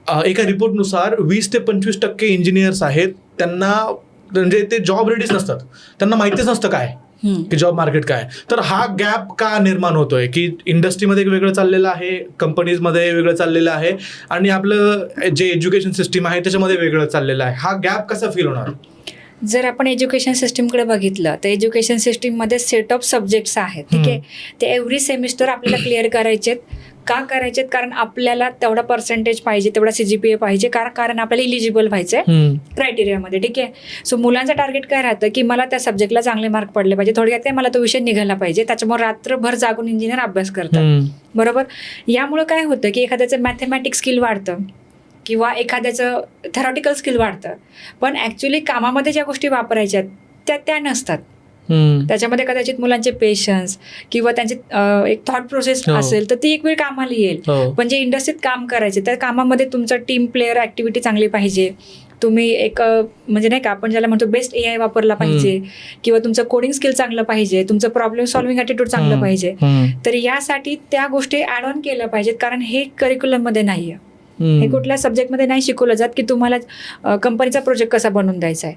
एका रिपोर्टनुसार 20 ते 25% इंजिनियर्स आहेत, त्यांना म्हणजे ते जॉब रेडीच नसतात, त्यांना माहितीच नसतं काय की जॉब मार्केट काय. तर हा गॅप का निर्माण होतोय की इंडस्ट्रीमध्ये वेगळं चाललेलं आहे, कंपनीजमध्ये वेगळं चाललेलं आहे, आणि आपलं जे एज्युकेशन सिस्टीम आहे त्याच्यामध्ये वेगळं चाललेलं आहे. हा गॅप कसा फील होणार? जर आपण एज्युकेशन सिस्टीमकडे बघितलं तर एज्युकेशन सिस्टीममध्ये सेट ऑफ सब्जेक्ट्स आहेत, ठीक आहे. ते एव्हरी सेमिस्टर आपल्याला क्लिअर करायचेत. का करायचेत? कारण आपल्याला तेवढा पर्सेंटेज पाहिजे, तेवढा CGPA पाहिजे, कारण आपल्याला इलिजिबल व्हायचंय क्रायटेरियामध्ये, ठीक आहे. सो मुलांचं टार्गेट काय राहतं की मला त्या सब्जेक्टला चांगले मार्क पडले पाहिजे, थोडक्यात काय मला तो विषय निघाला पाहिजे. त्याच्यामुळे रात्रभर जागून इंजिनियर अभ्यास करतात, बरोबर. यामुळे काय होतं की एखाद्याचं मॅथमॅटिक्स स्किल वाढतं किंवा एखाद्याचं थेरॉटिकल स्किल वाढतं, पण ॲक्च्युली कामामध्ये ज्या गोष्टी वापरायच्या त्या नसतात. त्याच्यामध्ये कदाचित मुलांचे पेशन्स किंवा त्यांचे एक थॉट प्रोसेस असेल तर ती एक वेळ कामाला येईल, पण जे इंडस्ट्रीत काम करायचे त्या कामामध्ये तुमचं टीम प्लेअर ॲक्टिव्हिटी चांगली पाहिजे, तुम्ही एक म्हणजे नाही का आपण ज्याला म्हणतो बेस्ट AI वापरला पाहिजे, किंवा तुमचं कोडिंग स्किल चांगलं पाहिजे, तुमचं प्रॉब्लेम सॉल्व्हिंग ॲटिट्यूड चांगलं पाहिजे. तर यासाठी त्या गोष्टी ॲड ऑन केल्या पाहिजेत, कारण हे करिक्युलममध्ये नाही आहे, हे कुठल्या सब्जेक्टमध्ये नाही शिकवलं जात की तुम्हाला कंपनीचा प्रोजेक्ट कसा बनवून द्यायचा आहे.